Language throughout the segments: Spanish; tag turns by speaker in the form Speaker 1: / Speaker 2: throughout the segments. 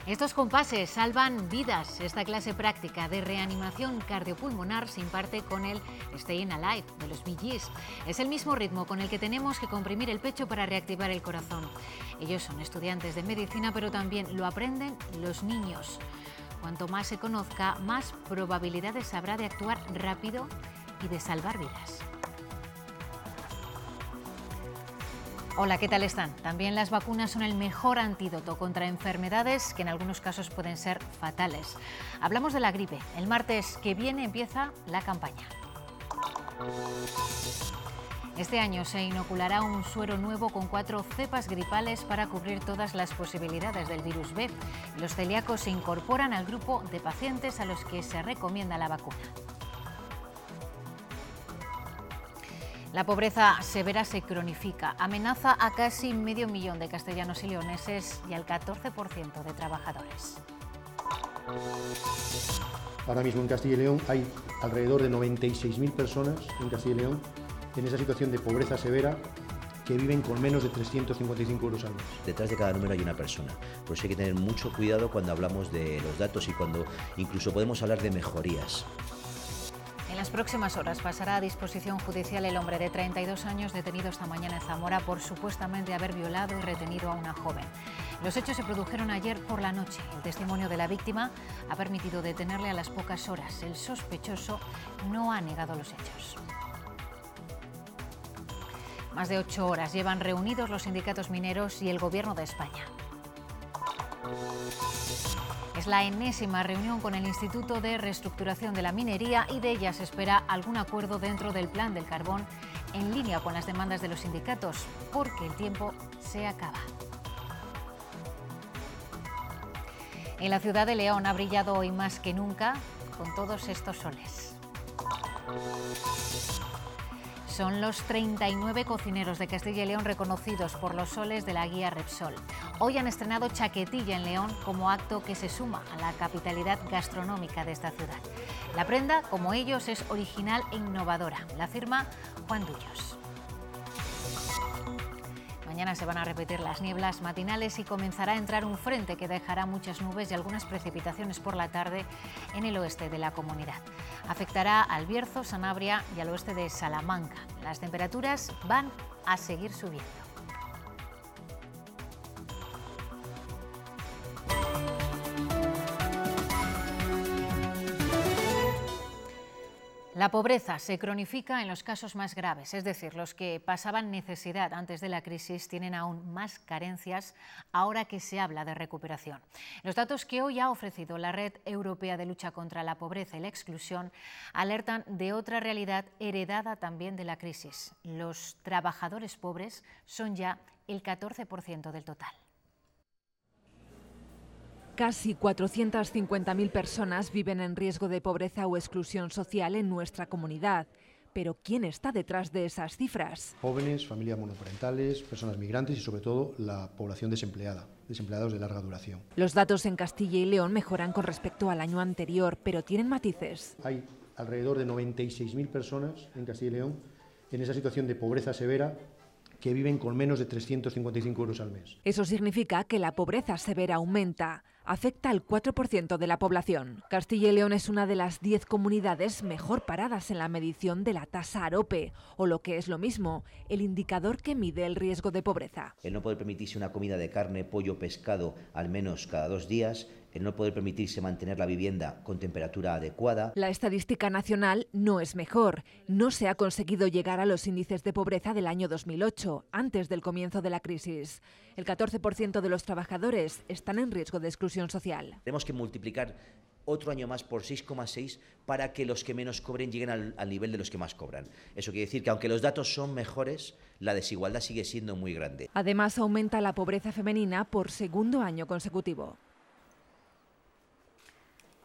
Speaker 1: Estos compases salvan vidas. Esta clase práctica de reanimación cardiopulmonar se imparte con el Staying Alive de los Bee Gees. Es el mismo ritmo con el que tenemos que comprimir el pecho para reactivar el corazón. Ellos son estudiantes de medicina, pero también lo aprenden los niños. Cuanto más se conozca, más probabilidades habrá de actuar rápido y de salvar vidas. Hola, ¿qué tal están? También las vacunas son el mejor antídoto contra enfermedades que en algunos casos pueden ser fatales. Hablamos de la gripe. El martes que viene empieza la campaña. Este año se inoculará un suero nuevo con 4 cepas gripales para cubrir todas las posibilidades del virus B. Los celíacos se incorporan al grupo de pacientes a los que se recomienda la vacuna. La pobreza severa se cronifica, amenaza a casi medio millón de castellanos y leoneses y al 14% de trabajadores.
Speaker 2: Ahora mismo en Castilla y León hay alrededor de 96.000 personas en Castilla y León en esa situación de pobreza severa que viven con menos de 355 euros al mes.
Speaker 3: Detrás de cada número hay una persona, por eso hay que tener mucho cuidado cuando hablamos de los datos y cuando incluso podemos hablar de mejorías.
Speaker 1: En las próximas horas pasará a disposición judicial el hombre de 32 años detenido esta mañana en Zamora por supuestamente haber violado y retenido a una joven. Los hechos se produjeron ayer por la noche. El testimonio de la víctima ha permitido detenerle a las pocas horas. El sospechoso no ha negado los hechos. Más de 8 horas llevan reunidos los sindicatos mineros y el Gobierno de España. Es la enésima reunión con el Instituto de Reestructuración de la Minería y de ella se espera algún acuerdo dentro del plan del carbón en línea con las demandas de los sindicatos, porque el tiempo se acaba. En la ciudad de León ha brillado hoy más que nunca con todos estos soles. Son los 39 cocineros de Castilla y León reconocidos por los soles de la guía Repsol. Hoy han estrenado chaquetilla en León como acto que se suma a la capitalidad gastronómica de esta ciudad. La prenda, como ellos, es original e innovadora. La firma Juan Dullos. Mañana se van a repetir las nieblas matinales y comenzará a entrar un frente que dejará muchas nubes y algunas precipitaciones por la tarde en el oeste de la comunidad. Afectará al Bierzo, Sanabria y al oeste de Salamanca. Las temperaturas van a seguir subiendo. La pobreza se cronifica en los casos más graves, es decir, los que pasaban necesidad antes de la crisis tienen aún más carencias ahora que se habla de recuperación. Los datos que hoy ha ofrecido la Red Europea de Lucha contra la Pobreza y la Exclusión alertan de otra realidad heredada también de la crisis. Los trabajadores pobres son ya el 14% del total.
Speaker 4: Casi 450.000 personas viven en riesgo de pobreza o exclusión social en nuestra comunidad. Pero ¿quién está detrás de esas cifras?
Speaker 2: Jóvenes, familias monoparentales, personas migrantes y sobre todo la población desempleada, desempleados de larga duración.
Speaker 4: Los datos en Castilla y León mejoran con respecto al año anterior, pero tienen matices.
Speaker 2: Hay alrededor de 96.000 personas en Castilla y León en esa situación de pobreza severa que viven con menos de 355 euros al mes.
Speaker 4: Eso significa que la pobreza severa aumenta. Afecta al 4% de la población. Castilla y León es una de las 10 comunidades mejor paradas en la medición de la tasa AROPE, o lo que es lo mismo, el indicador que mide el riesgo de pobreza.
Speaker 3: El no poder permitirse una comida de carne, pollo, pescado al menos cada 2 días, el no poder permitirse mantener la vivienda con temperatura adecuada.
Speaker 4: La estadística nacional no es mejor. No se ha conseguido llegar a los índices de pobreza del año 2008, antes del comienzo de la crisis. El 14% de los trabajadores están en riesgo de exclusión social.
Speaker 3: Tenemos que multiplicar otro año más por 6,6 para que los que menos cobren lleguen al nivel de los que más cobran. Eso quiere decir que aunque los datos son mejores, la desigualdad sigue siendo muy grande.
Speaker 4: Además, aumenta la pobreza femenina por segundo año consecutivo.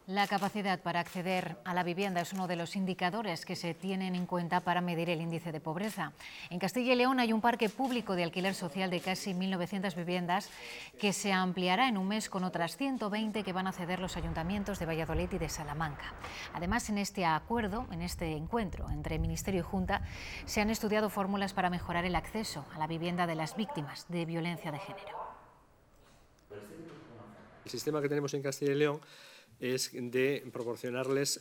Speaker 1: La capacidad para acceder a la vivienda es uno de los indicadores que se tienen en cuenta para medir el índice de pobreza. En Castilla y León hay un parque público de alquiler social de casi 1.900 viviendas que se ampliará en un mes con otras 120 que van a ceder los ayuntamientos de Valladolid y de Salamanca. Además, en este acuerdo, en este encuentro entre Ministerio y Junta, se han estudiado fórmulas para mejorar el acceso a la vivienda de las víctimas de violencia de género.
Speaker 5: El sistema que tenemos en Castilla y León es de proporcionarles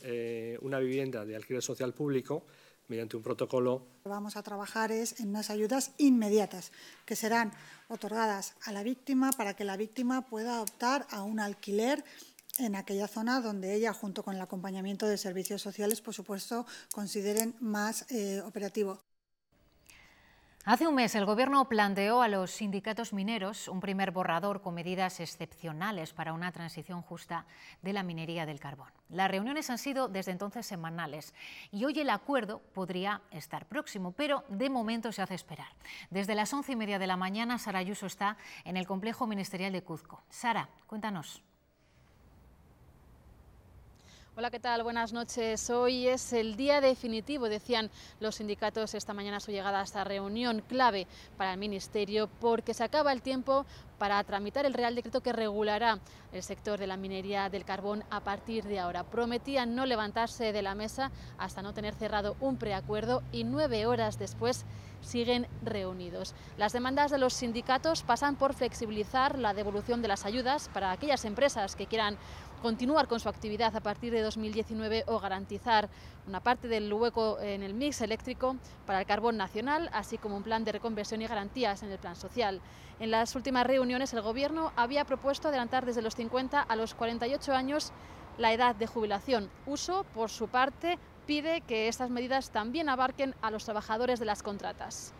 Speaker 5: una vivienda de alquiler social público mediante un protocolo.
Speaker 6: Vamos a trabajar en unas ayudas inmediatas que serán otorgadas a la víctima para que la víctima pueda optar a un alquiler en aquella zona donde ella, junto con el acompañamiento de servicios sociales, por supuesto, consideren más operativo.
Speaker 1: Hace un mes el Gobierno planteó a los sindicatos mineros un primer borrador con medidas excepcionales para una transición justa de la minería del carbón. Las reuniones han sido desde entonces semanales y hoy el acuerdo podría estar próximo, pero de momento se hace esperar. Desde las 11:30 de la mañana, Sara Ayuso está en el complejo ministerial de Cuzco. Sara, cuéntanos.
Speaker 7: Hola, ¿qué tal? Buenas noches. Hoy es el día definitivo, decían los sindicatos esta mañana a su llegada a esta reunión clave para el Ministerio, porque se acaba el tiempo para tramitar el Real Decreto que regulará el sector de la minería del carbón a partir de ahora. Prometían no levantarse de la mesa hasta no tener cerrado un preacuerdo y 9 horas después siguen reunidos. Las demandas de los sindicatos pasan por flexibilizar la devolución de las ayudas para aquellas empresas que quieran continuar con su actividad a partir de 2019 o garantizar una parte del hueco en el mix eléctrico para el carbón nacional, así como un plan de reconversión y garantías en el plan social. En las últimas reuniones el Gobierno había propuesto adelantar desde los 50 a los 48 años la edad de jubilación. Uso, por su parte, pide que estas medidas también abarquen a los trabajadores de las contratas.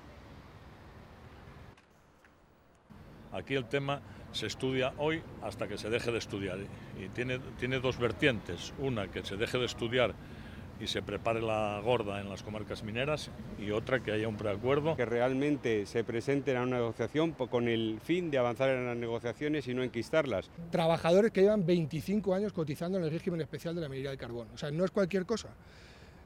Speaker 8: Aquí el tema se estudia hoy hasta que se deje de estudiar y tiene dos vertientes, una que se deje de estudiar y se prepare la gorda en las comarcas mineras y otra que haya un preacuerdo.
Speaker 9: Que realmente se presenten a una negociación con el fin de avanzar en las negociaciones y no enquistarlas.
Speaker 10: Trabajadores que llevan 25 años cotizando en el régimen especial de la minería del carbón, o sea, no es cualquier cosa.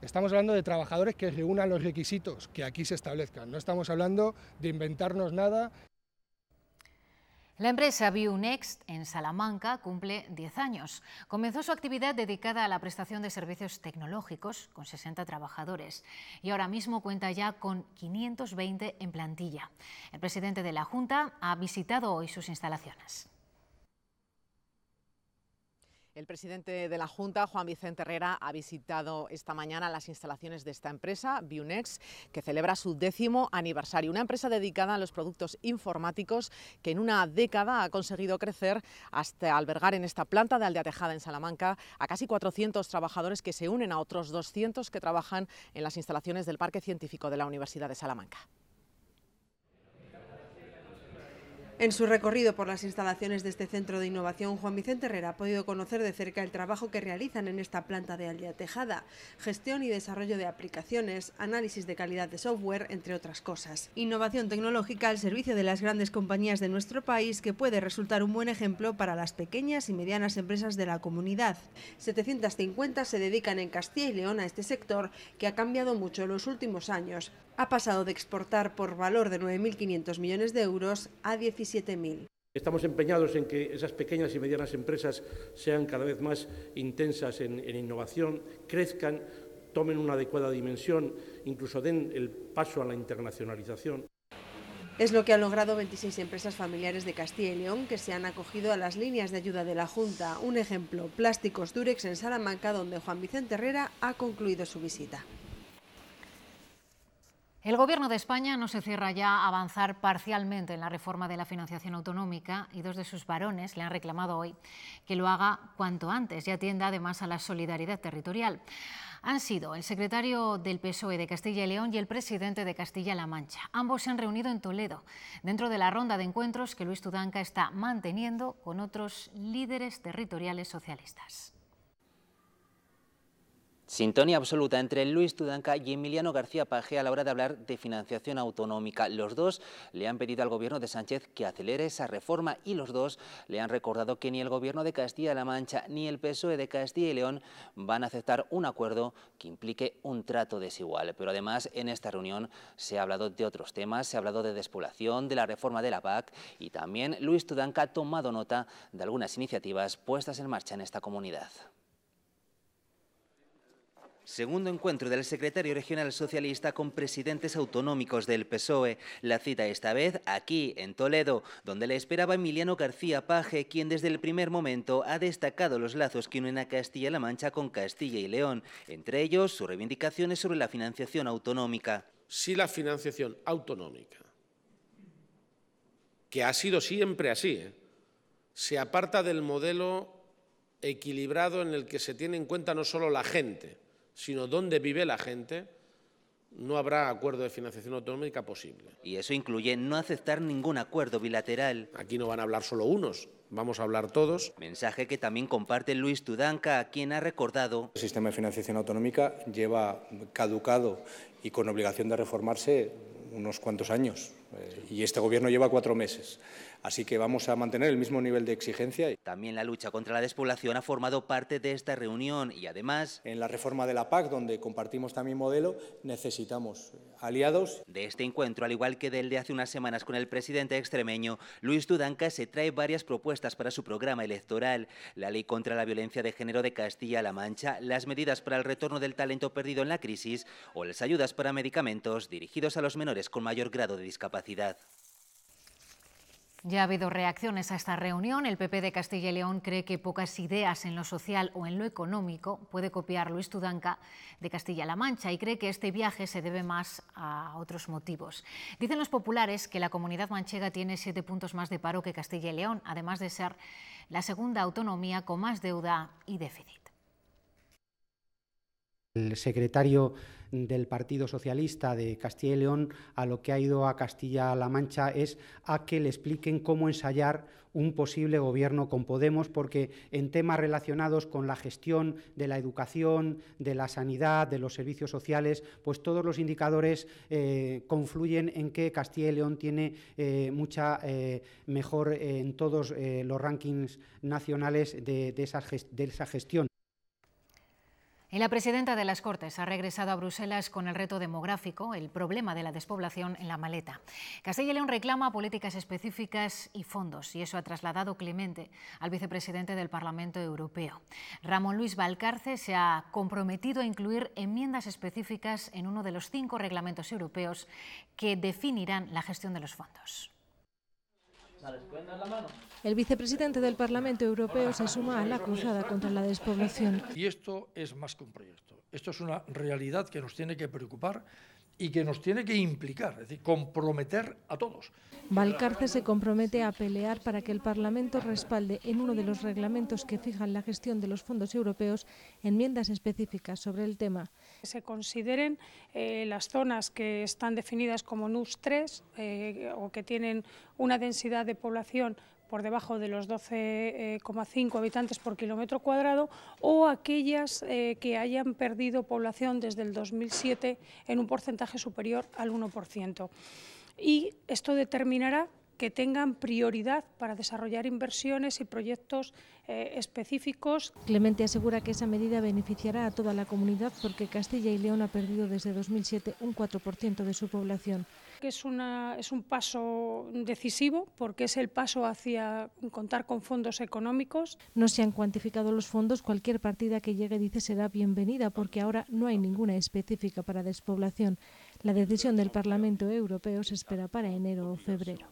Speaker 10: Estamos hablando de trabajadores que reúnan los requisitos que aquí se establezcan, no estamos hablando de inventarnos nada.
Speaker 1: La empresa Bionext en Salamanca cumple 10 años. Comenzó su actividad dedicada a la prestación de servicios tecnológicos con 60 trabajadores y ahora mismo cuenta ya con 520 en plantilla. El presidente de la Junta ha visitado hoy sus instalaciones.
Speaker 11: El presidente de la Junta, Juan Vicente Herrera, ha visitado esta mañana las instalaciones de esta empresa, Bionext, que celebra su 10º aniversario. Una empresa dedicada a los productos informáticos que en una década ha conseguido crecer hasta albergar en esta planta de Aldea Tejada en Salamanca a casi 400 trabajadores que se unen a otros 200 que trabajan en las instalaciones del Parque Científico de la Universidad de Salamanca.
Speaker 12: En su recorrido por las instalaciones de este centro de innovación, Juan Vicente Herrera ha podido conocer de cerca el trabajo que realizan en esta planta de Aldea Tejada, gestión y desarrollo de aplicaciones, análisis de calidad de software, entre otras cosas. Innovación tecnológica al servicio de las grandes compañías de nuestro país que puede resultar un buen ejemplo para las pequeñas y medianas empresas de la comunidad. 750 se dedican en Castilla y León a este sector que ha cambiado mucho en los últimos años. Ha pasado de exportar por valor de 9.500 millones de euros a 17.000.
Speaker 13: Estamos empeñados en que esas pequeñas y medianas empresas sean cada vez más intensas en innovación, crezcan, tomen una adecuada dimensión, incluso den el paso a la internacionalización.
Speaker 12: Es lo que han logrado 26 empresas familiares de Castilla y León que se han acogido a las líneas de ayuda de la Junta. Un ejemplo, Plásticos Durex en Salamanca, donde Juan Vicente Herrera ha concluido su visita.
Speaker 1: El Gobierno de España no se cierra ya a avanzar parcialmente en la reforma de la financiación autonómica y 2 de sus varones le han reclamado hoy que lo haga cuanto antes y atienda además a la solidaridad territorial. Han sido el secretario del PSOE de Castilla y León y el presidente de Castilla-La Mancha. Ambos se han reunido en Toledo, dentro de la ronda de encuentros que Luis Tudanca está manteniendo con otros líderes territoriales socialistas.
Speaker 14: Sintonía absoluta entre Luis Tudanca y Emiliano García Paje a la hora de hablar de financiación autonómica. Los dos le han pedido al gobierno de Sánchez que acelere esa reforma y los dos le han recordado que ni el gobierno de Castilla-La Mancha ni el PSOE de Castilla y León van a aceptar un acuerdo que implique un trato desigual. Pero además en esta reunión se ha hablado de otros temas, se ha hablado de despoblación, de la reforma de la PAC y también Luis Tudanca ha tomado nota de algunas iniciativas puestas en marcha en esta comunidad. Segundo encuentro del secretario regional socialista con presidentes autonómicos del PSOE. La cita esta vez aquí, en Toledo, donde le esperaba Emiliano García Paje, quien desde el primer momento ha destacado los lazos que unen a Castilla-La Mancha con Castilla y León, entre ellos sus reivindicaciones sobre la financiación autonómica.
Speaker 15: Si la financiación autonómica, que ha sido siempre así, se aparta del modelo equilibrado en el que se tiene en cuenta no solo la gente, sino dónde vive la gente, no habrá acuerdo de financiación autonómica posible.
Speaker 14: Y eso incluye no aceptar ningún acuerdo bilateral.
Speaker 15: Aquí no van a hablar solo unos, vamos a hablar todos.
Speaker 14: Mensaje que también comparte Luis Tudanca, quien ha recordado:
Speaker 16: el sistema de financiación autonómica lleva caducado y con obligación de reformarse unos cuantos años, y este Gobierno lleva 4 meses. Así que vamos a mantener el mismo nivel de exigencia.
Speaker 14: También la lucha contra la despoblación ha formado parte de esta reunión y además,
Speaker 16: en la reforma de la PAC, donde compartimos también modelo, necesitamos aliados.
Speaker 14: De este encuentro, al igual que del de hace unas semanas con el presidente extremeño, Luis Tudanca se trae varias propuestas para su programa electoral: la ley contra la violencia de género de Castilla-La Mancha, las medidas para el retorno del talento perdido en la crisis o las ayudas para medicamentos dirigidos a los menores con mayor grado de discapacidad.
Speaker 1: Ya ha habido reacciones a esta reunión. El PP de Castilla y León cree que pocas ideas en lo social o en lo económico puede copiar Luis Tudanca de Castilla-La Mancha y cree que este viaje se debe más a otros motivos. Dicen los populares que la comunidad manchega tiene 7 puntos más de paro que Castilla y León, además de ser la segunda autonomía con más deuda y déficit.
Speaker 17: El secretario del Partido Socialista de Castilla y León a lo que ha ido a Castilla-La Mancha es a que le expliquen cómo ensayar un posible gobierno con Podemos, porque en temas relacionados con la gestión de la educación, de la sanidad, de los servicios sociales, pues todos los indicadores confluyen en que Castilla y León tiene mucha mejor en todos los rankings nacionales de esa gestión.
Speaker 1: Y la presidenta de las Cortes ha regresado a Bruselas con el reto demográfico, el problema de la despoblación en la maleta. Castilla y León reclama políticas específicas y fondos, y eso ha trasladado Clemente al vicepresidente del Parlamento Europeo. Ramón Luis Valcarce se ha comprometido a incluir enmiendas específicas en uno de los 5 reglamentos europeos que definirán la gestión de los fondos.
Speaker 18: El vicepresidente del Parlamento Europeo se suma a la cruzada contra la despoblación.
Speaker 19: Y esto es más que un proyecto. Esto es una realidad que nos tiene que preocupar y que nos tiene que implicar, es decir, comprometer a todos.
Speaker 18: Valcarce se compromete a pelear para que el Parlamento respalde en uno de los reglamentos que fijan la gestión de los fondos europeos enmiendas específicas sobre el tema.
Speaker 20: Se consideren las zonas que están definidas como NUTS 3 o que tienen una densidad de población por debajo de los 12,5 habitantes por kilómetro cuadrado, o aquellas que hayan perdido población desde el 2007 en un porcentaje superior al 1%. Y esto determinará que tengan prioridad para desarrollar inversiones y proyectos específicos.
Speaker 18: Clemente asegura que esa medida beneficiará a toda la comunidad porque Castilla y León ha perdido desde 2007 un 4% de su población.
Speaker 20: Es un paso decisivo porque es el paso hacia contar con fondos económicos.
Speaker 18: No se han cuantificado los fondos, cualquier partida que llegue, dice, será bienvenida porque ahora no hay ninguna específica para despoblación. La decisión del Parlamento Europeo se espera para enero o febrero.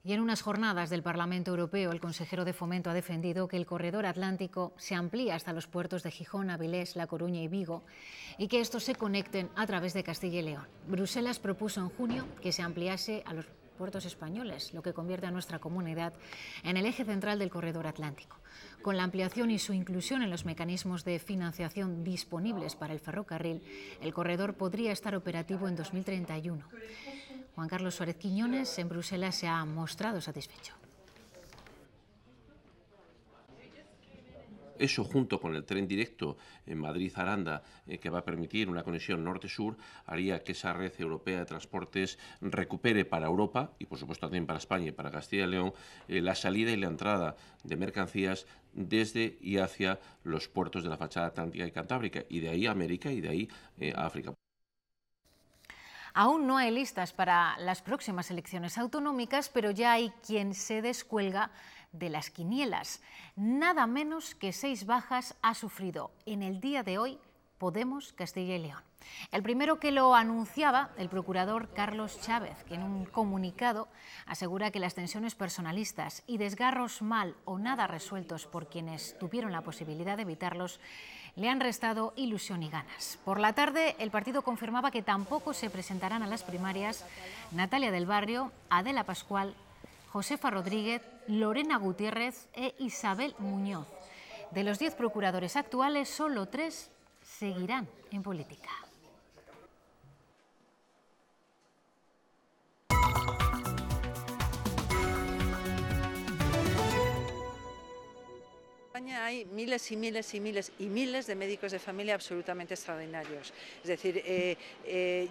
Speaker 1: Y en unas jornadas del Parlamento Europeo, el consejero de Fomento ha defendido que el corredor atlántico se amplíe hasta los puertos de Gijón, Avilés, La Coruña y Vigo y que estos se conecten a través de Castilla y León. Bruselas propuso en junio que se ampliase a los puertos españoles, lo que convierte a nuestra comunidad en el eje central del corredor atlántico. Con la ampliación y su inclusión en los mecanismos de financiación disponibles para el ferrocarril, el corredor podría estar operativo en 2031. Juan Carlos Suárez Quiñones en Bruselas se ha mostrado satisfecho.
Speaker 21: Eso, junto con el tren directo en Madrid-Aranda, que va a permitir una conexión norte-sur, haría que esa red europea de transportes recupere para Europa, y por supuesto también para España y para Castilla y León, la salida y la entrada de mercancías desde y hacia los puertos de la fachada atlántica y cantábrica, y de ahí a América y de ahí a África.
Speaker 1: Aún no hay listas para las próximas elecciones autonómicas, pero ya hay quien se descuelga de las quinielas. Nada menos que 6 bajas ha sufrido en el día de hoy Podemos Castilla y León. El primero que lo anunciaba, el procurador Carlos Chávez, que en un comunicado asegura que las tensiones personalistas y desgarros mal o nada resueltos por quienes tuvieron la posibilidad de evitarlos le han restado ilusión y ganas. Por la tarde, el partido confirmaba que tampoco se presentarán a las primarias Natalia del Barrio, Adela Pascual, Josefa Rodríguez, Lorena Gutiérrez e Isabel Muñoz. De los 10 procuradores actuales, solo 3 seguirán en política.
Speaker 2: En España hay miles y miles y miles y miles de médicos de familia absolutamente extraordinarios. Es decir,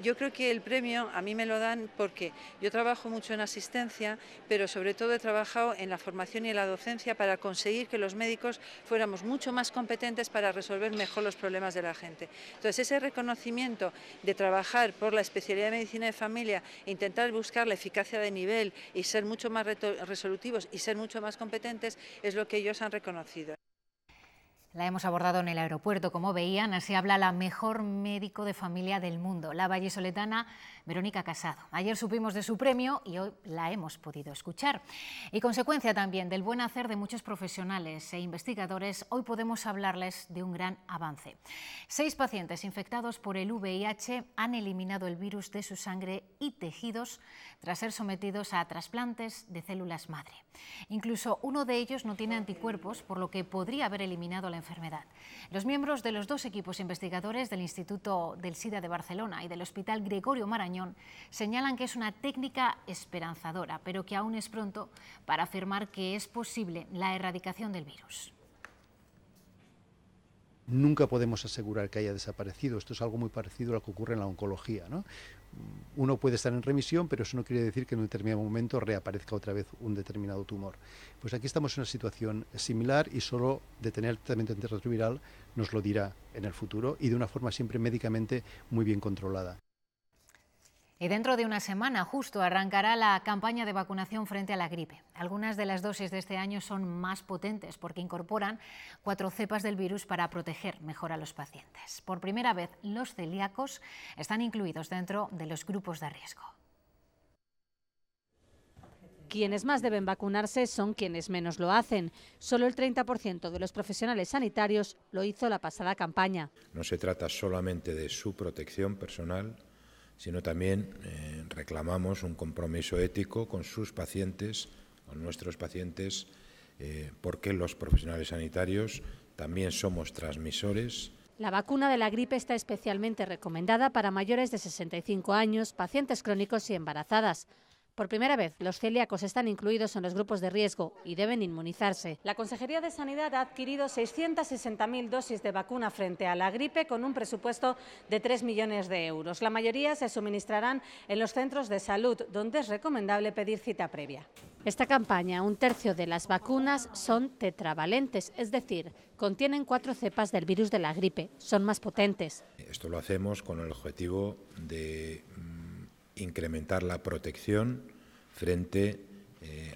Speaker 2: yo creo que el premio a mí me lo dan porque yo trabajo mucho en asistencia, pero sobre todo he trabajado en la formación y en la docencia para conseguir que los médicos fuéramos mucho más competentes para resolver mejor los problemas de la gente. Entonces, ese reconocimiento de trabajar por la especialidad de medicina de familia, intentar buscar la eficacia de nivel y ser mucho más resolutivos y ser mucho más competentes, es lo que ellos han reconocido.
Speaker 1: La hemos abordado en el aeropuerto, como veían, así habla la mejor médico de familia del mundo, la vallisoletana Verónica Casado. Ayer supimos de su premio y hoy la hemos podido escuchar. Y consecuencia también del buen hacer de muchos profesionales e investigadores, hoy podemos hablarles de un gran avance. 6 pacientes infectados por el VIH han eliminado el virus de su sangre y tejidos tras ser sometidos a trasplantes de células madre. Incluso uno de ellos no tiene anticuerpos, por lo que podría haber eliminado la enfermedad. Los miembros de los 2 equipos investigadores del Instituto del SIDA de Barcelona y del Hospital Gregorio Marañón señalan que es una técnica esperanzadora, pero que aún es pronto para afirmar que es posible la erradicación del virus.
Speaker 22: Nunca podemos asegurar que haya desaparecido. Esto es algo muy parecido a lo que ocurre en la oncología, ¿no? Uno puede estar en remisión, pero eso no quiere decir que en un determinado momento reaparezca otra vez un determinado tumor. Pues aquí estamos en una situación similar y solo detener el tratamiento antirretroviral nos lo dirá en el futuro y de una forma siempre médicamente muy bien controlada.
Speaker 1: Y dentro de una semana justo arrancará la campaña de vacunación frente a la gripe. Algunas de las dosis de este año son más potentes porque incorporan 4 cepas del virus para proteger mejor a los pacientes. Por primera vez, los celíacos están incluidos dentro de los grupos de riesgo.
Speaker 23: Quienes más deben vacunarse son quienes menos lo hacen. Solo el 30% de los profesionales sanitarios lo hizo la pasada campaña.
Speaker 24: No se trata solamente de su protección personal, sino también reclamamos un compromiso ético con sus pacientes, con nuestros pacientes, porque los profesionales sanitarios también somos transmisores.
Speaker 23: La vacuna de la gripe está especialmente recomendada para mayores de 65 años, pacientes crónicos y embarazadas. Por primera vez, los celíacos están incluidos en los grupos de riesgo y deben inmunizarse. La Consejería de Sanidad ha adquirido 660.000 dosis de vacuna frente a la gripe con un presupuesto de 3 millones de euros. La mayoría se suministrarán en los centros de salud, donde es recomendable pedir cita previa. Esta campaña, 1/3 de las vacunas son tetravalentes, es decir, contienen 4 cepas del virus de la gripe, son más potentes.
Speaker 24: Esto lo hacemos con el objetivo de incrementar la protección frente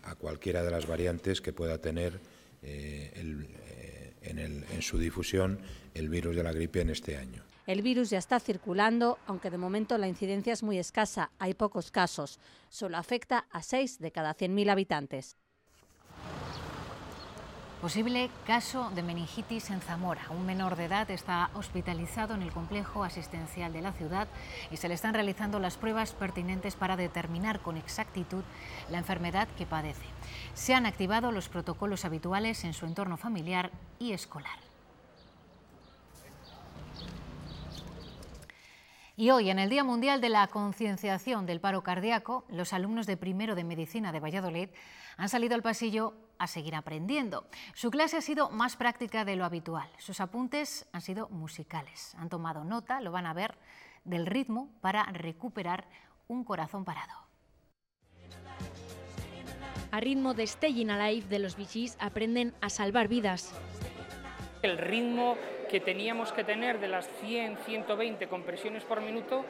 Speaker 24: a cualquiera de las variantes que pueda tener en su difusión el virus de la gripe en este año.
Speaker 23: El virus ya está circulando, aunque de momento la incidencia es muy escasa, hay pocos casos. Solo afecta a 6 de cada 100.000 habitantes.
Speaker 1: Posible caso de meningitis en Zamora. Un menor de edad está hospitalizado en el complejo asistencial de la ciudad y se le están realizando las pruebas pertinentes para determinar con exactitud la enfermedad que padece. Se han activado los protocolos habituales en su entorno familiar y escolar. Y hoy, en el Día Mundial de la Concienciación del Paro Cardíaco, los alumnos de primero de Medicina de Valladolid han salido al pasillo a seguir aprendiendo. Su clase ha sido más práctica de lo habitual. Sus apuntes han sido musicales. Han tomado nota, lo van a ver, del ritmo para recuperar un corazón parado.
Speaker 25: A ritmo de Staying Alive de los Bee Gees aprenden a salvar vidas.
Speaker 3: El ritmo que teníamos que tener de las 100-120 compresiones por minuto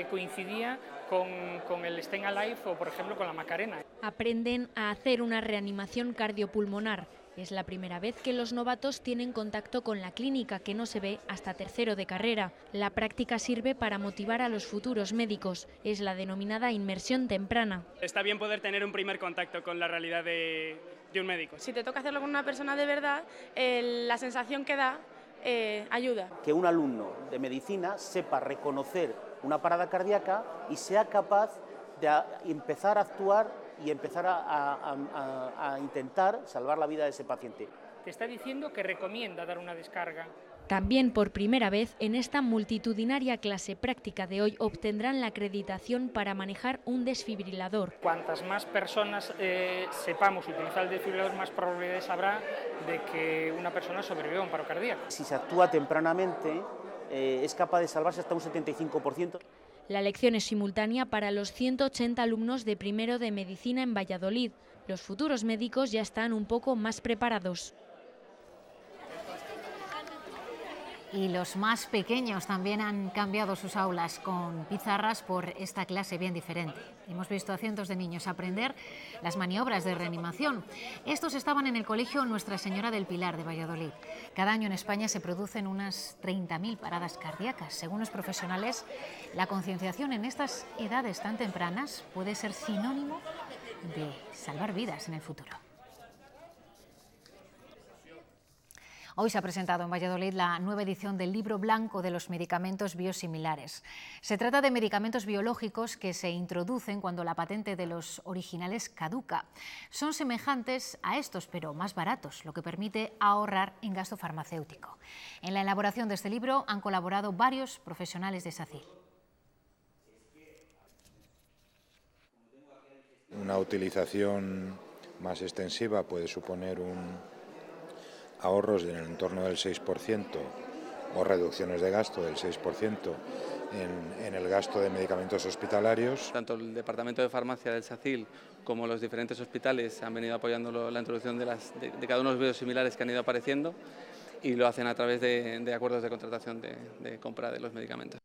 Speaker 3: coincidía con el Staying Alive o, por ejemplo, con la Macarena.
Speaker 4: Aprenden a hacer una reanimación cardiopulmonar. Es la primera vez que los novatos tienen contacto con la clínica, que no se ve hasta tercero de carrera. La práctica sirve para motivar a los futuros médicos. Es la denominada inmersión temprana.
Speaker 5: Está bien poder tener un primer contacto con la realidad de un médico.
Speaker 6: Si te toca hacerlo con una persona de verdad, la sensación que da ayuda.
Speaker 25: Que un alumno de medicina sepa reconocer una parada cardíaca y sea capaz de empezar a actuar y empezar a intentar salvar la vida de ese paciente.
Speaker 3: Te está diciendo que recomienda dar una descarga.
Speaker 4: También por primera vez en esta multitudinaria clase práctica de hoy obtendrán la acreditación para manejar un desfibrilador.
Speaker 3: Cuantas más personas sepamos utilizar el desfibrilador, más probabilidades habrá de que una persona sobreviva a un paro cardíaco.
Speaker 25: Si se actúa tempranamente, es capaz de salvarse hasta un 75%.
Speaker 4: La lección es simultánea para los 180 alumnos de primero de medicina en Valladolid. Los futuros médicos ya están un poco más preparados.
Speaker 1: Y los más pequeños también han cambiado sus aulas con pizarras por esta clase bien diferente. Hemos visto a cientos de niños aprender las maniobras de reanimación. Estos estaban en el colegio Nuestra Señora del Pilar de Valladolid. Cada año en España se producen unas 30.000 paradas cardíacas. Según los profesionales, la concienciación en estas edades tan tempranas puede ser sinónimo de salvar vidas en el futuro. Hoy se ha presentado en Valladolid la nueva edición del Libro Blanco de los medicamentos biosimilares. Se trata de medicamentos biológicos que se introducen cuando la patente de los originales caduca. Son semejantes a estos, pero más baratos, lo que permite ahorrar en gasto farmacéutico. En la elaboración de este libro han colaborado varios profesionales de SACIL.
Speaker 24: Una utilización más extensiva puede suponer ahorros en el entorno del 6% o reducciones de gasto del 6% en el gasto de medicamentos hospitalarios.
Speaker 26: Tanto el Departamento de Farmacia del SACIL como los diferentes hospitales han venido apoyando la introducción de cada uno de los biosimilares que han ido apareciendo y lo hacen a través de acuerdos de contratación de compra de los medicamentos.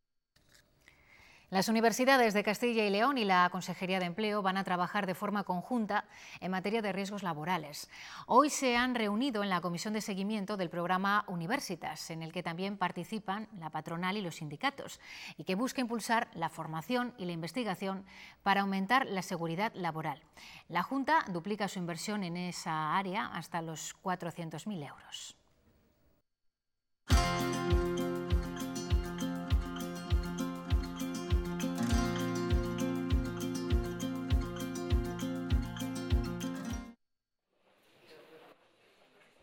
Speaker 1: Las universidades de Castilla y León y la Consejería de Empleo van a trabajar de forma conjunta en materia de riesgos laborales. Hoy se han reunido en la comisión de seguimiento del programa Universitas, en el que también participan la patronal y los sindicatos, y que busca impulsar la formación y la investigación para aumentar la seguridad laboral. La Junta duplica su inversión en esa área hasta los 400.000 euros.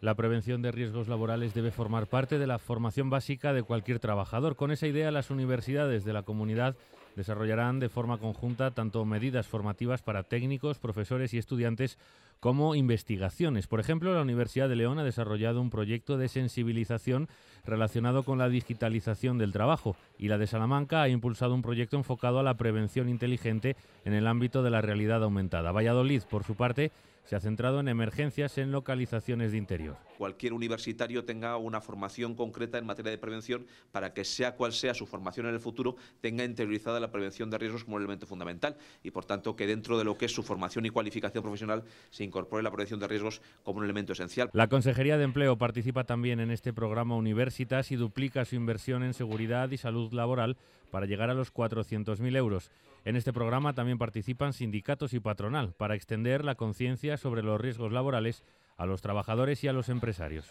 Speaker 27: La prevención de riesgos laborales debe formar parte de la formación básica de cualquier trabajador. Con esa idea, las universidades de la comunidad desarrollarán de forma conjunta tanto medidas formativas para técnicos, profesores y estudiantes como investigaciones. Por ejemplo, la Universidad de León ha desarrollado un proyecto de sensibilización relacionado con la digitalización del trabajo y la de Salamanca ha impulsado un proyecto enfocado a la prevención inteligente en el ámbito de la realidad aumentada. Valladolid, por su parte, se ha centrado en emergencias en localizaciones de interior.
Speaker 28: Cualquier universitario tenga una formación concreta en materia de prevención para que, sea cual sea su formación en el futuro, tenga interiorizada la prevención de riesgos como un elemento fundamental y, por tanto, que dentro de lo que es su formación y cualificación profesional se incorpore la prevención de riesgos como un elemento esencial.
Speaker 27: La Consejería de Empleo participa también en este programa Universitas y duplica su inversión en seguridad y salud laboral para llegar a los 400.000 euros. En este programa también participan sindicatos y patronal para extender la conciencia sobre los riesgos laborales a los trabajadores y a los empresarios.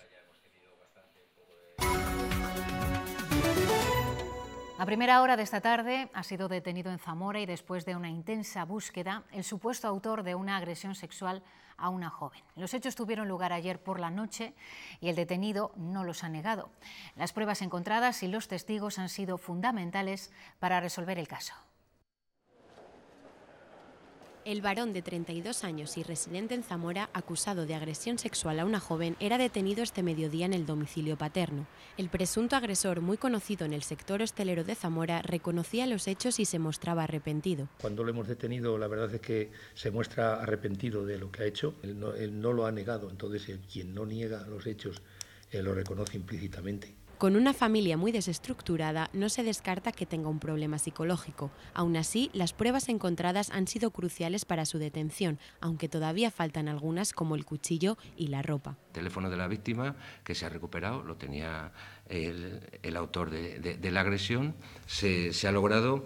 Speaker 1: A primera hora de esta tarde ha sido detenido en Zamora y después de una intensa búsqueda el supuesto autor de una agresión sexual a una joven. Los hechos tuvieron lugar ayer por la noche y el detenido no los ha negado. Las pruebas encontradas y los testigos han sido fundamentales para resolver el caso.
Speaker 29: El varón de 32 años y residente en Zamora, acusado de agresión sexual a una joven, era detenido este mediodía en el domicilio paterno. El presunto agresor, muy conocido en el sector hostelero de Zamora, reconocía los hechos y se mostraba arrepentido.
Speaker 13: Cuando lo hemos detenido, la verdad es que se muestra arrepentido de lo que ha hecho. Él no lo ha negado, entonces quien no niega los hechos
Speaker 7: lo reconoce implícitamente.
Speaker 29: Con una familia muy desestructurada, no se descarta que tenga un problema psicológico. Aún así, las pruebas encontradas han sido cruciales para su detención, aunque todavía faltan algunas como el cuchillo y la ropa.
Speaker 8: El teléfono de la víctima, que se ha recuperado, lo tenía el autor de la agresión. Se ha logrado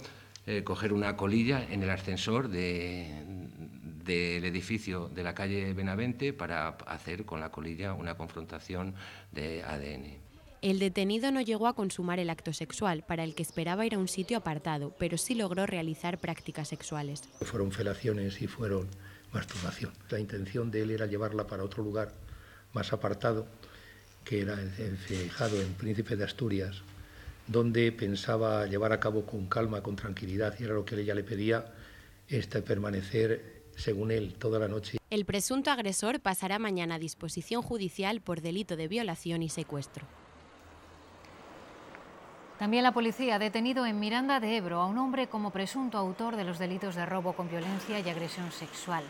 Speaker 8: coger una colilla en el ascensor del edificio de la calle Benavente para hacer con la colilla una confrontación de ADN.
Speaker 29: El detenido no llegó a consumar el acto sexual, para el que esperaba ir a un sitio apartado, pero sí logró realizar prácticas sexuales.
Speaker 7: Fueron felaciones y fueron masturbación. La intención de él era llevarla para otro lugar más apartado, que era el fijado en Príncipe de Asturias, donde pensaba llevar a cabo con calma, con tranquilidad, y era lo que ella le pedía, permanecer, según él, toda la noche.
Speaker 29: El presunto agresor pasará mañana a disposición judicial por delito de violación y secuestro.
Speaker 1: También la policía ha detenido en Miranda de Ebro a un hombre como presunto autor de los delitos de robo con violencia y agresión sexual.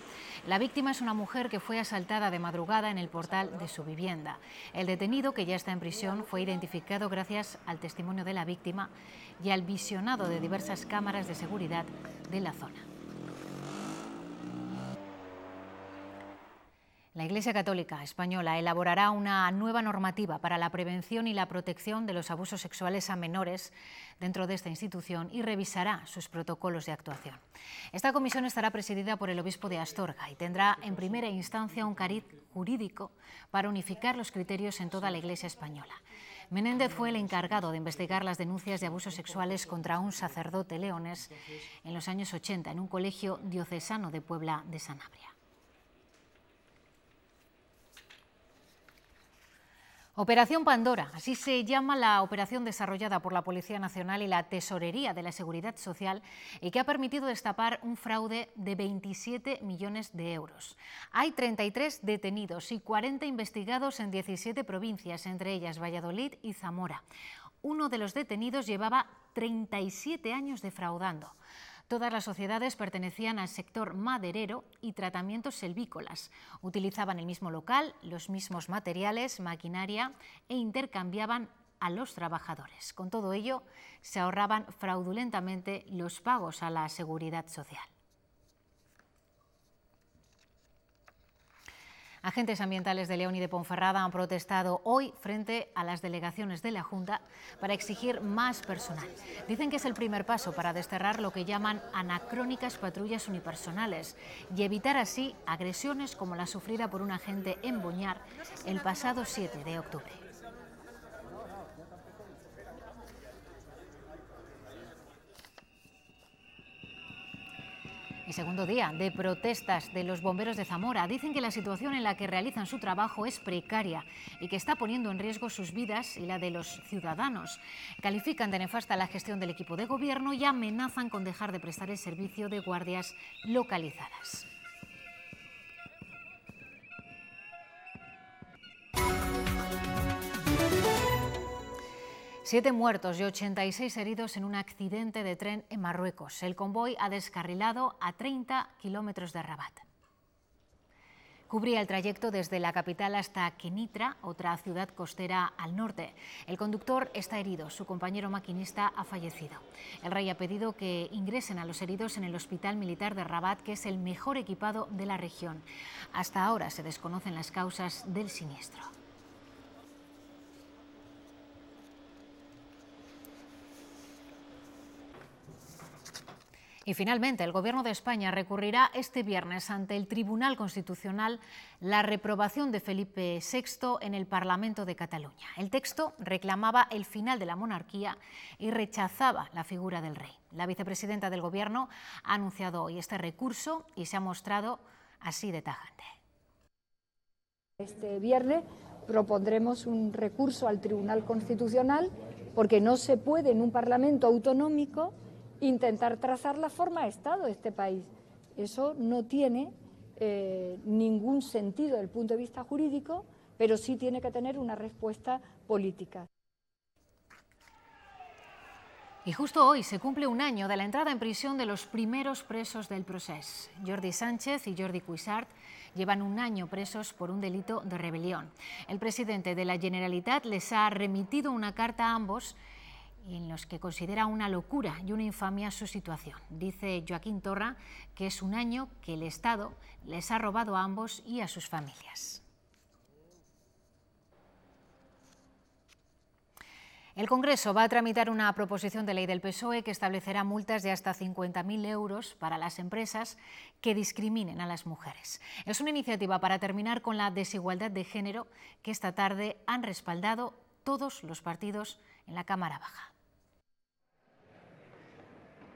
Speaker 1: La víctima es una mujer que fue asaltada de madrugada en el portal de su vivienda. El detenido, que ya está en prisión, fue identificado gracias al testimonio de la víctima y al visionado de diversas cámaras de seguridad de la zona. La Iglesia Católica Española elaborará una nueva normativa para la prevención y la protección de los abusos sexuales a menores dentro de esta institución y revisará sus protocolos de actuación. Esta comisión estará presidida por el obispo de Astorga y tendrá en primera instancia un cariz jurídico para unificar los criterios en toda la Iglesia española. Menéndez fue el encargado de investigar las denuncias de abusos sexuales contra un sacerdote leonés en los años 80 en un colegio diocesano de Puebla de Sanabria. Operación Pandora, así se llama la operación desarrollada por la Policía Nacional y la Tesorería de la Seguridad Social y que ha permitido destapar un fraude de 27 millones de euros. Hay 33 detenidos y 40 investigados en 17 provincias, entre ellas Valladolid y Zamora. Uno de los detenidos llevaba 37 años defraudando. Todas las sociedades pertenecían al sector maderero y tratamientos selvícolas. Utilizaban el mismo local, los mismos materiales, maquinaria e intercambiaban a los trabajadores. Con todo ello, se ahorraban fraudulentamente los pagos a la Seguridad Social. Agentes ambientales de León y de Ponferrada han protestado hoy frente a las delegaciones de la Junta para exigir más personal. Dicen que es el primer paso para desterrar lo que llaman anacrónicas patrullas unipersonales y evitar así agresiones como la sufrida por un agente en Boñar el pasado 7 de octubre. Y segundo día de protestas de los bomberos de Zamora. Dicen que la situación en la que realizan su trabajo es precaria y que está poniendo en riesgo sus vidas y la de los ciudadanos. Califican de nefasta la gestión del equipo de gobierno y amenazan con dejar de prestar el servicio de guardias localizadas. Siete muertos y 86 heridos en un accidente de tren en Marruecos. El convoy ha descarrilado a 30 kilómetros de Rabat. Cubría el trayecto desde la capital hasta Kenitra, otra ciudad costera al norte. El conductor está herido, su compañero maquinista ha fallecido. El rey ha pedido que ingresen a los heridos en el Hospital Militar de Rabat, que es el mejor equipado de la región. Hasta ahora se desconocen las causas del siniestro. Y finalmente, el Gobierno de España recurrirá este viernes ante el Tribunal Constitucional la reprobación de Felipe VI en el Parlamento de Cataluña. El texto reclamaba el final de la monarquía y rechazaba la figura del rey. La vicepresidenta del Gobierno ha anunciado hoy este recurso y se ha mostrado así de tajante.
Speaker 9: Este viernes propondremos un recurso al Tribunal Constitucional porque no se puede en un Parlamento autonómico intentar trazar la forma de Estado de este país. Eso no tiene ningún sentido desde el punto de vista jurídico, pero sí tiene que tener una respuesta política.
Speaker 1: Y justo hoy se cumple un año de la entrada en prisión de los primeros presos del procés, Jordi Sánchez y Jordi Cuixart, llevan un año presos por un delito de rebelión. El presidente de la Generalitat les ha remitido una carta a ambos en los que considera una locura y una infamia su situación. Dice Joaquín Torra que es un año que el Estado les ha robado a ambos y a sus familias. El Congreso va a tramitar una proposición de ley del PSOE que establecerá multas de hasta 50.000 euros para las empresas que discriminen a las mujeres. Es una iniciativa para terminar con la desigualdad de género que esta tarde han respaldado todos los partidos en la Cámara Baja.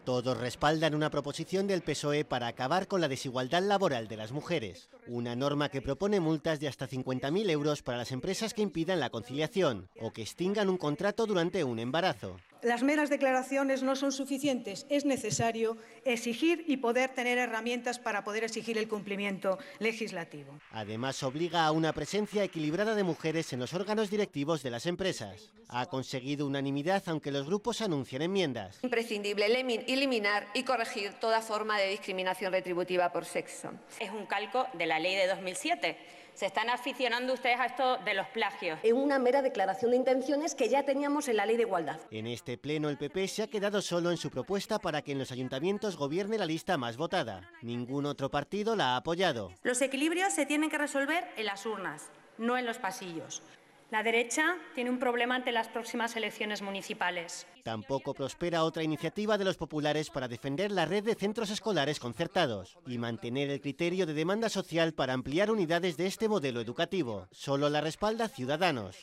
Speaker 10: Todos respaldan una proposición del PSOE para acabar con la desigualdad laboral de las mujeres. Una norma que propone multas de hasta 50.000 euros para las empresas que impidan la conciliación o que extingan un contrato durante un embarazo.
Speaker 11: Las meras declaraciones no son suficientes. Es necesario exigir y poder tener herramientas para poder exigir el cumplimiento legislativo.
Speaker 10: Además, obliga a una presencia equilibrada de mujeres en los órganos directivos de las empresas. Ha conseguido unanimidad, aunque los grupos anuncian enmiendas.
Speaker 12: Imprescindible eliminar y corregir toda forma de discriminación retributiva por sexo.
Speaker 14: Es un calco de la ley de 2007. Se están aficionando ustedes a esto de los plagios.
Speaker 12: Es una mera declaración de intenciones que ya teníamos en la Ley de Igualdad.
Speaker 10: En este pleno el PP se ha quedado solo en su propuesta para que en los ayuntamientos gobierne la lista más votada. Ningún otro partido la ha apoyado.
Speaker 14: Los equilibrios se tienen que resolver en las urnas, no en los pasillos. La derecha tiene un problema ante las próximas elecciones municipales.
Speaker 10: Tampoco prospera otra iniciativa de los populares para defender la red de centros escolares concertados y mantener el criterio de demanda social para ampliar unidades de este modelo educativo. Solo la respalda Ciudadanos.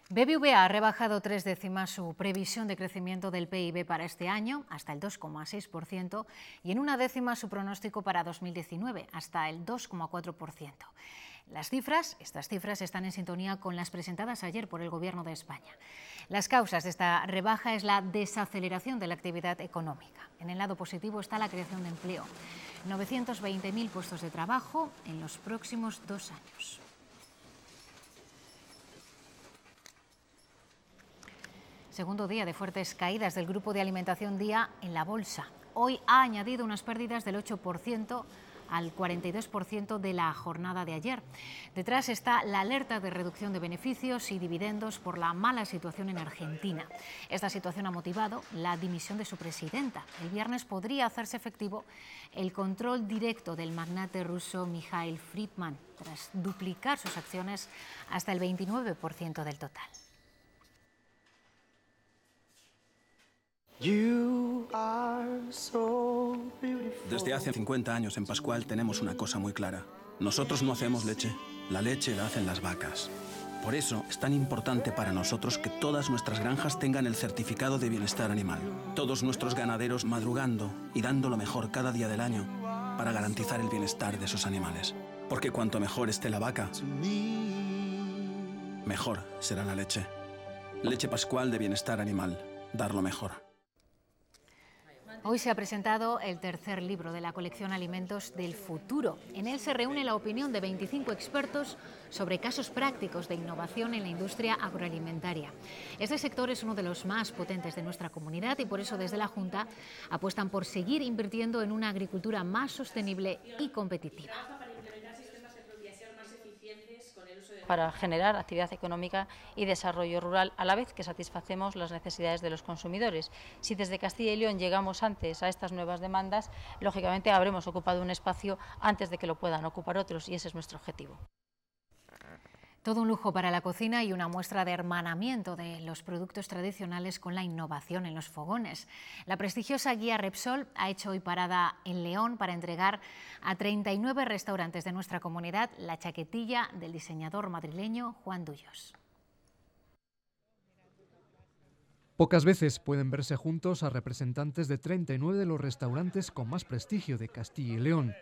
Speaker 1: BBVA ha rebajado 3 décimas su previsión de crecimiento del PIB para este año, hasta el 2,6%, y en 1 décima su pronóstico para 2019, hasta el 2,4%. Estas cifras están en sintonía con las presentadas ayer por el Gobierno de España. Las causas de esta rebaja es la desaceleración de la actividad económica. En el lado positivo está la creación de empleo, 920.000 puestos de trabajo en los próximos 2 años. Segundo día de fuertes caídas del grupo de alimentación Día en la bolsa. Hoy ha añadido unas pérdidas del 8% al 42% de la jornada de ayer. Detrás está la alerta de reducción de beneficios y dividendos por la mala situación en Argentina. Esta situación ha motivado la dimisión de su presidenta. El viernes podría hacerse efectivo el control directo del magnate ruso Mikhail Friedman, tras duplicar sus acciones hasta el 29% del total.
Speaker 15: Desde hace 50 años en Pascual tenemos una cosa muy clara. Nosotros no hacemos leche, la leche la hacen las vacas. Por eso es tan importante para nosotros que todas nuestras granjas tengan el certificado de bienestar animal. Todos nuestros ganaderos madrugando y dando lo mejor cada día del año para garantizar el bienestar de esos animales. Porque cuanto mejor esté la vaca, mejor será la leche. Leche Pascual de bienestar animal. Dar lo mejor.
Speaker 1: Hoy se ha presentado el tercer libro de la colección Alimentos del Futuro. En él se reúne la opinión de 25 expertos sobre casos prácticos de innovación en la industria agroalimentaria. Este sector es uno de los más potentes de nuestra comunidad y por eso desde la Junta apuestan por seguir invirtiendo en una agricultura más sostenible y competitiva.
Speaker 16: Para generar actividad económica y desarrollo rural, a la vez que satisfacemos las necesidades de los consumidores. Si desde Castilla y León llegamos antes a estas nuevas demandas, lógicamente habremos ocupado un espacio antes de que lo puedan ocupar otros y ese es nuestro objetivo.
Speaker 1: Todo un lujo para la cocina y una muestra de hermanamiento de los productos tradicionales con la innovación en los fogones. La prestigiosa guía Repsol ha hecho hoy parada en León para entregar a 39 restaurantes de nuestra comunidad la chaquetilla del diseñador madrileño Juan Dullos.
Speaker 17: Pocas veces pueden verse juntos a representantes de 39 de los restaurantes con más prestigio de Castilla y León.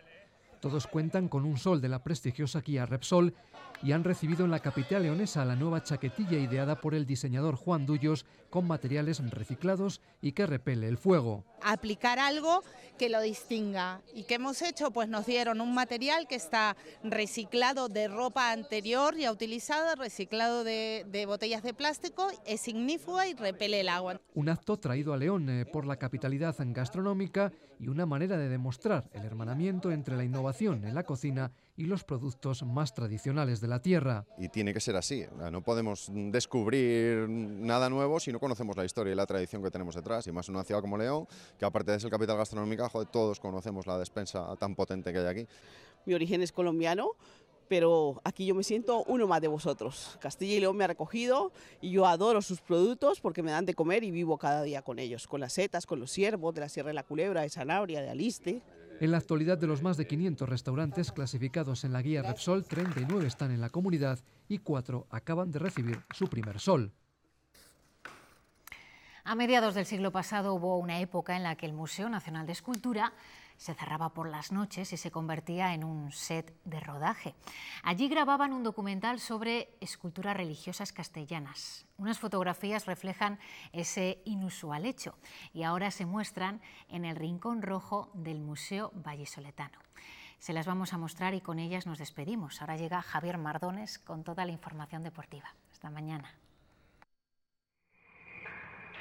Speaker 17: Todos cuentan con un sol de la prestigiosa guía Repsol y han recibido en la capital leonesa la nueva chaquetilla ideada por el diseñador Juan Dullos con materiales reciclados y que repele el fuego.
Speaker 19: Aplicar algo que lo distinga. ¿Y qué hemos hecho? Pues nos dieron un material que está reciclado de ropa anterior ya utilizada, reciclado de botellas de plástico, es ignífuga y repele el agua.
Speaker 17: Un acto traído a León por la capitalidad gastronómica y una manera de demostrar el hermanamiento entre la innovación innovación en la cocina y los productos más tradicionales de la tierra.
Speaker 2: Y tiene que ser así, no podemos descubrir nada nuevo si no conocemos la historia y la tradición que tenemos detrás, y más en una ciudad como León, que aparte de ser capital gastronómica, joder, todos conocemos la despensa tan potente que hay aquí.
Speaker 3: Mi origen es colombiano, pero aquí yo me siento uno más de vosotros. Castilla y León me ha recogido y yo adoro sus productos porque me dan de comer y vivo cada día con ellos, con las setas, con los ciervos de la Sierra de la Culebra, de Sanabria, de Aliste.
Speaker 17: En la actualidad, de los más de 500 restaurantes clasificados en la guía Repsol, 39 están en la comunidad y 4 acaban de recibir su primer sol.
Speaker 1: A mediados del siglo pasado hubo una época en la que el Museo Nacional de Escultura se cerraba por las noches y se convertía en un set de rodaje. Allí grababan un documental sobre esculturas religiosas castellanas. Unas fotografías reflejan ese inusual hecho y ahora se muestran en el Rincón Rojo del Museo Vallisoletano. Se las vamos a mostrar y con ellas nos despedimos. Ahora llega Javier Mardones con toda la información deportiva. Hasta mañana.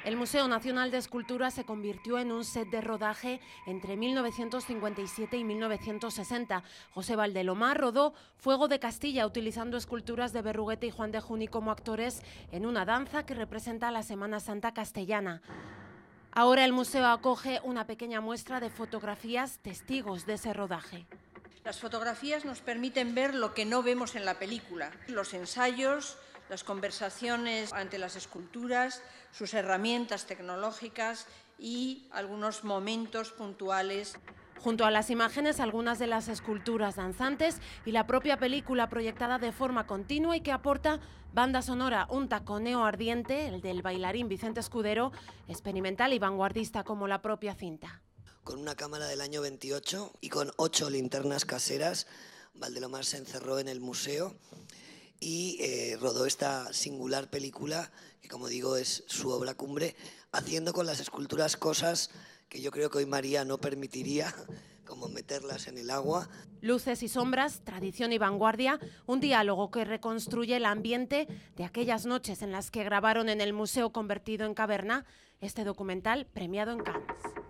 Speaker 5: El Museo Nacional de Escultura se convirtió en un set de rodaje entre 1957 y 1960. José Valdelomar rodó Fuego de Castilla utilizando esculturas de Berruguete y Juan de Juni como actores en una danza que representa la Semana Santa castellana. Ahora el museo acoge una pequeña muestra de fotografías testigos de ese rodaje.
Speaker 6: Las fotografías nos permiten ver lo que no vemos en la película, los ensayos, las conversaciones ante las esculturas, sus herramientas tecnológicas y algunos momentos puntuales.
Speaker 5: Junto a las imágenes, algunas de las esculturas danzantes y la propia película proyectada de forma continua y que aporta banda sonora, un taconeo ardiente, el del bailarín Vicente Escudero, experimental y vanguardista como la propia cinta.
Speaker 18: Con una cámara del año 28 y con 8 linternas caseras, Valdelomar se encerró en el museo y rodó esta singular película, que como digo es su obra cumbre, haciendo con las esculturas cosas que yo creo que hoy María no permitiría, como meterlas en el agua.
Speaker 5: Luces y sombras, tradición y vanguardia, un diálogo que reconstruye el ambiente de aquellas noches en las que grabaron en el museo convertido en caverna este documental premiado en Cannes.